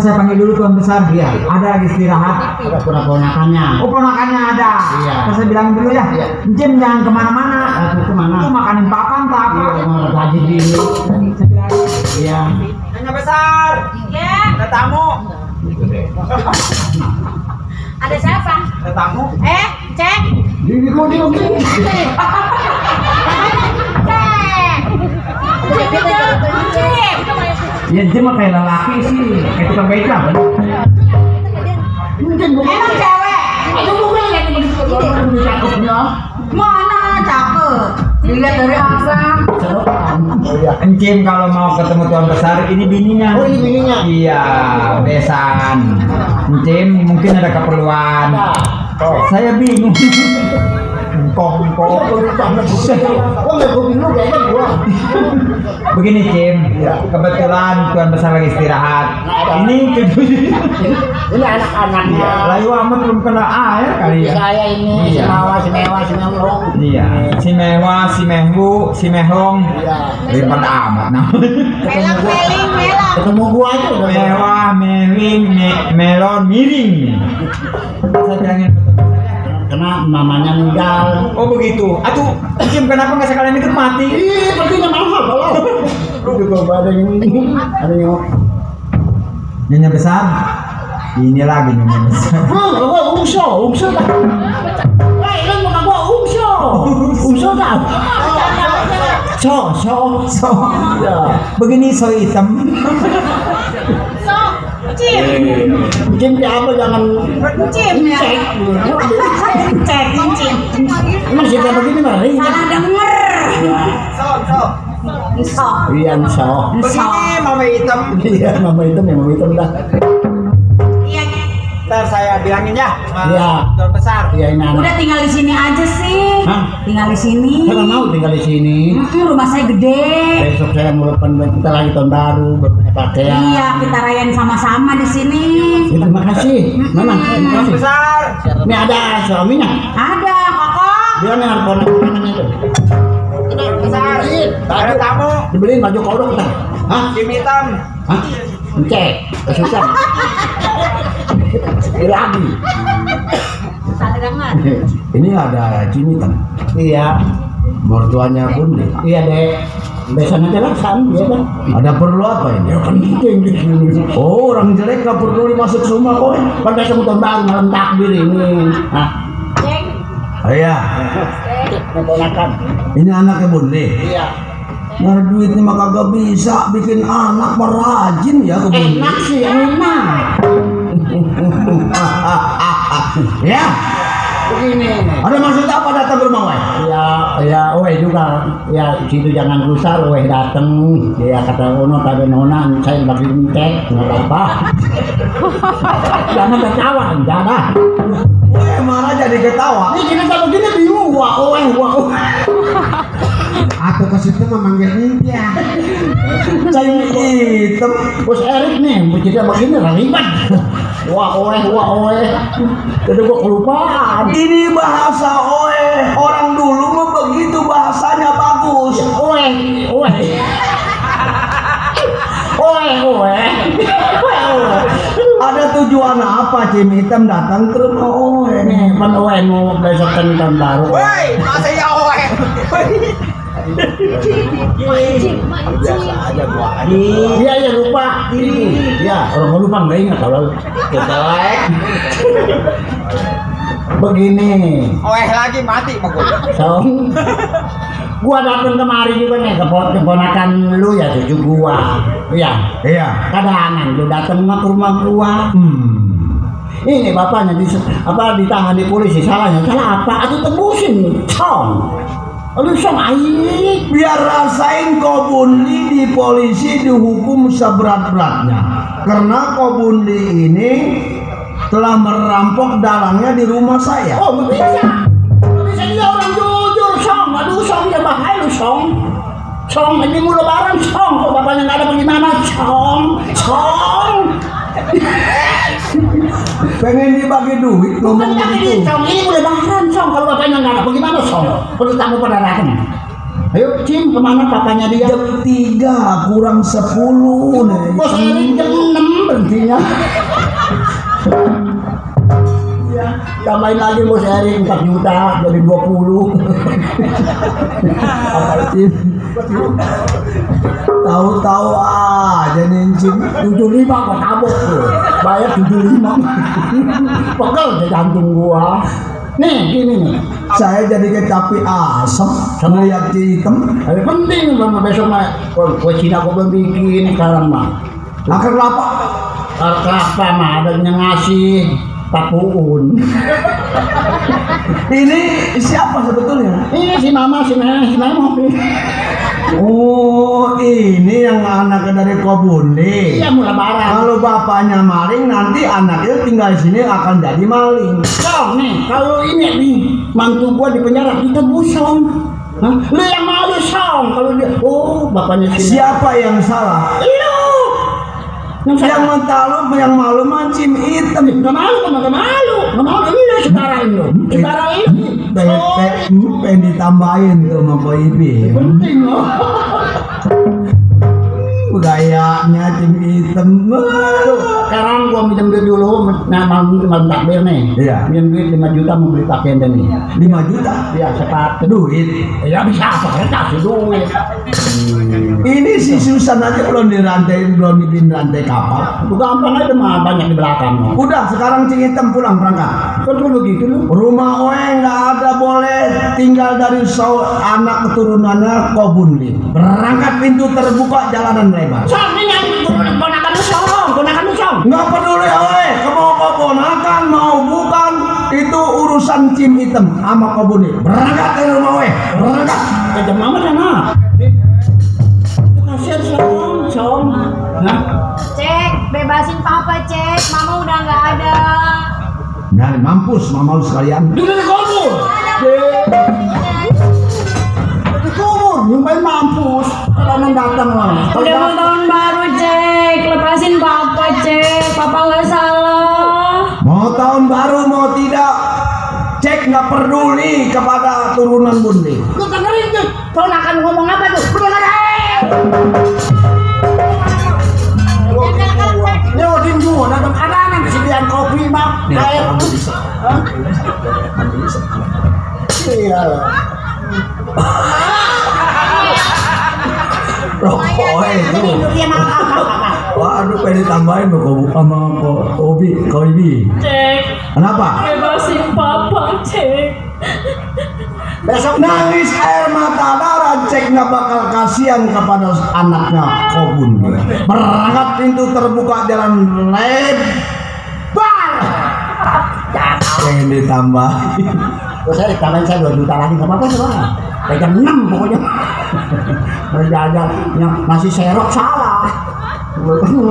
saya panggil dulu Tuan Besar. Iya. Ada lagi istirahat. Ada ponakannya. Oh, ponakannya ada. Iya. Terus saya bilang dulu ya. Iya. Jim jangan kemana-mana. Kemana? Itu makanin papan tak apa. Iya, mau gaji dulu. Saya bilang. Iya. Nyonya Besar. Ya, Ada tamu. ada siapa? Ada tamu. Cek. Di kau Cek. Cek. Ya Jim mah kayak lelaki sih. Kayak tukang beca kan. Emang cewek. Itu bukan yang begitu cakepnya. Mana cakep? Dilihat dari abang. Encim kalau mau ketemu Tuan Besar ini bininya. Oh, ini bininya. Iya, besan. Encim mungkin ada keperluan. Saya bingung. Oh, nggak bingung kayaknya gua. Begini Cim, kebetulan Tuan Besar lagi istirahat. Ini Ini anak-anaknya. layu amat belum kena air kali ya. Saya ini si Iya. Mawa, si Mewah, si Memlong. Iya, si Mewah, si Mehwu, si Mehlong. Iya. Daripada amat namanya. Melang meling melang. Ketemu gua aja udah. Mewah, mewing, melon, miring. Saya bilangin ke Tuan Besar ya. Karena mamanya meninggal. Oh begitu. Atuh, Cim kenapa nggak sekalian ikut mati? Ih, perginya mahal kalau. Lu juga ada yang ini, ada yang. Nyonya Besar. Ini lagi Nyonya Besar. Gua ungso dah. Hei, lu muka gua ungso dah. So. So, Ya. begini so hitam. So, Cim. Cim apa jangan Cim ya. Cek Cim. emang sih kayak begini mah ini. Salah denger. So. So. Iya, so. Begini mama hitam. Iya, mama hitam dah. Iya. Ntar saya bilangin ya sama Iya. Tuan Besar. Iya, ini anak. Udah tinggal di sini aja sih. Hah? Tinggal di sini. Saya nggak mau tinggal di sini. Rumah saya gede. Besok saya mau lepas kita lagi tahun baru berpakaian. Iya, kita rayain sama-sama di sini. Ya, terima kasih. Mana? Terima Tuan kasih. Besar. Ini ada suaminya. Ada, Kakak. Dia nih harus ponakannya itu. Tuan Besar. Ada tamu. Dibeliin baju kodok dah. Hah? Cim hitam. Hah? Cek. Kesusahan. Ini lagi. Salah denger. Ini ada Cim hitam. Iya. Mertuanya Bun deh. Iya deh. Biasanya jelasan, ya kan? Ada perlu apa ini? Ya kan gitu yang gitu. Oh, orang jelek gak perlu dimasuk rumah kok. Pada besok tahun baru malam takbir ini. Hah? Cek. Iya. Ponakan. Ini anaknya Bun deh. Iya. Nyari duitnya mah kagak bisa bikin anak merajin ya ke Bun. Enak sih, enak. Ya, Begini. ada maksud apa datang ke rumah Wai? Ya, Weh juga. Ya, situ jangan rusak, Weh dateng. Ya kata Ono, kata Nona, saya bagi mintek, nggak apa-apa. Jangan ketawa, jangan. Wai malah jadi ketawa. Ini kita begini bingung, wah. Aku ke situ memanggil dia. Cim hitam. Bos Erik nih, kita begini ribet. Wah. Jadi gua kelupaan. Ini bahasa oe. Orang dulu mah begitu bahasanya bagus. Ada tujuan apa Cim hitam datang ke rumah oe? Nih, pan Owe mau besok kan tahun baru. Woi, masa ya oe? Biasa aja gua. Iya, lupa. Iya, orang mau lupa nggak ingat kalau Jelek. begini. Oe lagi mati mah gua. Song, gua datang kemari juga nih keponakan lu ya cucu gua. Iya, kadang lu datang ke rumah gua. Ini bapaknya ditahan di polisi, salah apa? Aku tebusin, Lu song aik. Biar rasain kau Bunli di polisi dihukum seberat-beratnya. Karena kau Bunli ini telah merampok dalangnya di rumah saya. Oh, nggak bisa dia orang jujur, Song. Aduh, Song, ya bahaya lu, Song. Song, ini mau lebaran, Song. Kok bapaknya nggak ada bagaimana, Song? Pengen dibagi duit Bukan ngomong bagi gitu. duit, Song. Ini mau lebaran, Song. Kalau bapaknya nggak ada bagaimana, Song? Perlu kamu pada datang. Ayo, Cim, kemana papanya dia? Jam 3 kurang 10 nih. Bos Erik jam 6. berhentinya. Iya, tambahin lagi mau sharing 4 juta jadi 20. Tahu-tahu aja nincin. 75 kok tabok tuh. Bayar 75. Pegel deh jantung gua. Nih, gini nih. Saya jadi kecapi asam sama lihat hitam. Tapi penting sama besok mah. Kue Cina gua belum bikin sekarang mah. Akar kelapa. Kelapa mah ada yang ngasih Pak Puun. Ini siapa sebetulnya? Ini si Mama, si Memo. Oh, ini yang anaknya dari Kobunli. Iya, mulai barang. Kalau bapaknya maling, nanti anaknya tinggal di sini akan jadi maling. Song nih, kalau ini nih mantu gua di penjara kita busong. Hah? Lu yang malu Song kalau dia. Oh, bapaknya si Siapa yang salah? Lu. Yang malu mancing hitam. Gak malu, gak malu lu sekarang lu. Sekarang ini. Pengen ditambahin tuh sama Ko Ibi. Penting loh. Gayanya cim hitam. Sekarang gua minjem duit dulu, mau takbir nih. Iya. Minjem duit 5 juta mau beli pakaian dan nih. 5 juta. Iya, sepatu. Duit. Ya bisa apa? Saya kasih duit. Ini si Susan aja belum dibikin rantai kapal. Itu gampang aja mah banyak di belakang. Mah. Udah sekarang cing hitam pulang berangkat. Kok begitu lu? Rumah Oe nggak ada boleh tinggal dari anak keturunannya Kobunli. Berangkat pintu terbuka jalanan lebar. Song, ini yang ponakan lu Song. Nggak peduli Oe, mau keponakan mau bukan itu urusan cim hitam sama Kobunli. Berangkat dari rumah Oe, berangkat. Kejam mama sana. Kasihan Song. Hah? Cek, bebasin papa cek, mama udah nggak ada. Nah, mampus mama lu sekalian. Dulu di kubur. Di kubur, nyumpain mampus. Kalau mendatang lah. Udah mau tahun baru cek, lepasin papa cek, papa nggak salah. Mau tahun baru mau tidak, cek nggak peduli kepada turunan Bundi. Lu dengerin tuh, ponakan ngomong apa tuh? Lu dengerin. Nyodin gua, dalam kanan disediain kopi mah, air. Iya. Rokok itu. Waduh, pengen ditambahin sama Ko Ibi. Cek, Kenapa? bebasin papa cek. Besok Nangis air mata darah, cek nggak bakal kasihan kepada anaknya Kobun. Berangkat pintu terbuka jalan lebar. Pengen ditambahin. saya ditambahin saya 2 juta lagi nggak apa-apa soalnya. Jam 6 pokoknya. Berjalan yang masih serok salah.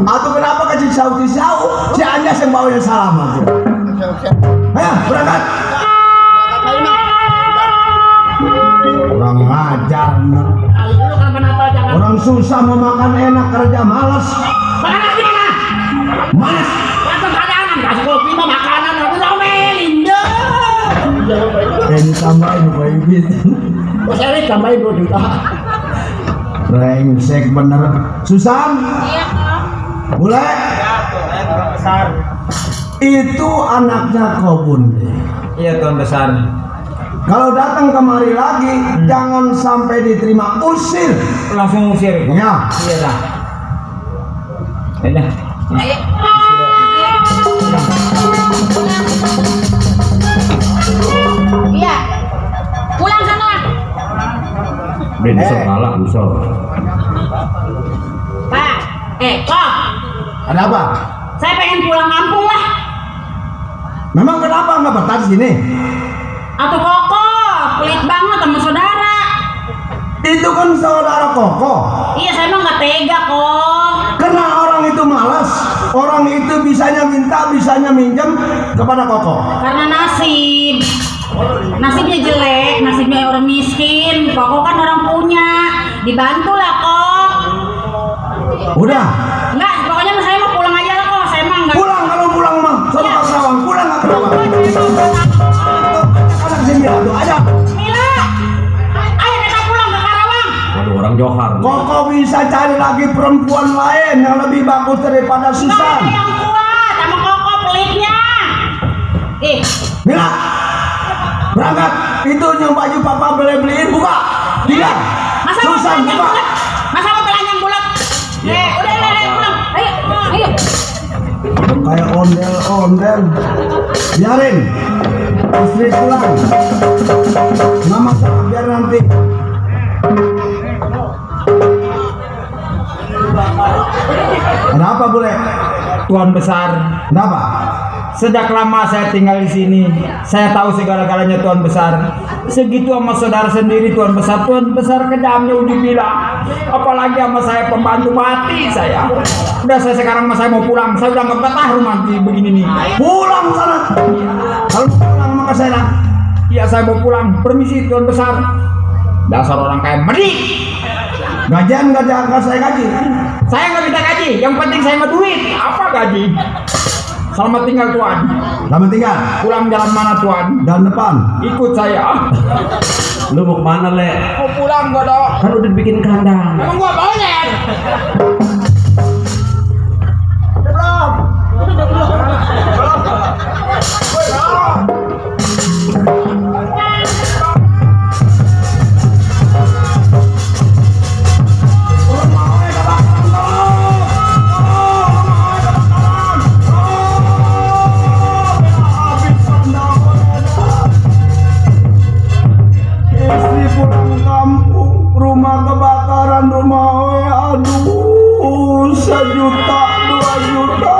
Atau kenapa kasih saut-saut? Si Anyas yang bawa yang salah mah. Ayo berangkat. Orang ngajar. Orang susah mau makan enak kerja malas. Makanan gimana? Malas. Waktu makanan kasih kopi mah makanan aku ngomelin deh. Pengen tambahin Ko Ibi. Saya tambahin 2 juta. Rengsek bener. Susan. Iya kak. Bule. Itu anaknya Kobun. Iya Tuan Besar. Kalau datang kemari lagi, jangan sampai diterima, usir. Langsung usir. Ya. Iya dah. Ayo. Ayo. Iya. Pulang sana. Besok kalah besok. Pak, kok. Ada apa? Saya pengen pulang kampung lah. Memang kenapa nggak betah di sini? Atau Koko, pelit banget sama saudara. Itu kan saudara Koko. Iya, saya mah nggak tega kok. Karena orang itu malas, orang itu bisanya minta, bisanya minjem kepada Koko. Karena nasibnya jelek, nasibnya orang miskin. Koko kan orang punya, dibantu lah kok. Udah, Enggak, pokoknya saya mau pulang aja lah kok. Saya mah nggak. pulang kalau pulang mah, sono ke Kerawang, pulang ke Kerawang. Anak sini aduh, ayo. Mila, ayo kita pulang ke Karawang. Waduh orang Johar. Koko bisa cari lagi perempuan lain yang lebih bagus daripada Nggak Susan. ada yang kuat sama Koko pelitnya. Ih, Mila, berangkat. Itu yang baju papa beliin buka. Tinggal. masa mau Susan telanjang buka. bulat? Masa mau telanjang bulat? Udah pulang. Ayo. Kayak ondel-ondel. Biarin. Istri pulang. Nggak masalah, biar nanti. Ada apa boleh? Tuan besar, Kenapa? sejak lama saya tinggal di sini, saya tahu segala-galanya Tuan besar. Segitu sama saudara sendiri Tuan besar kejamnya udah bilang. Apalagi sama saya pembantu mati saya. Udah sekarang saya mau pulang, saya udah nggak betah rumah di begini nih. Pulang sana. Kalau mau pulang maka saya. Iya saya mau pulang, permisi Tuan besar. Dasar orang kayak medik. Gajian nggak saya gaji. Saya nggak minta gaji, yang penting saya mau duit. Apa gaji? Selamat tinggal Tuan. Selamat tinggal. Pulang jalan mana Tuan? Dan depan. Ikut saya. Lu mau kemana le? Mau pulang gua dong. Kan udah bikin kandang. Emang gua banyak. Istri pulang kampung, rumah kebakaran, rumah aduh, 1 juta, 2 juta.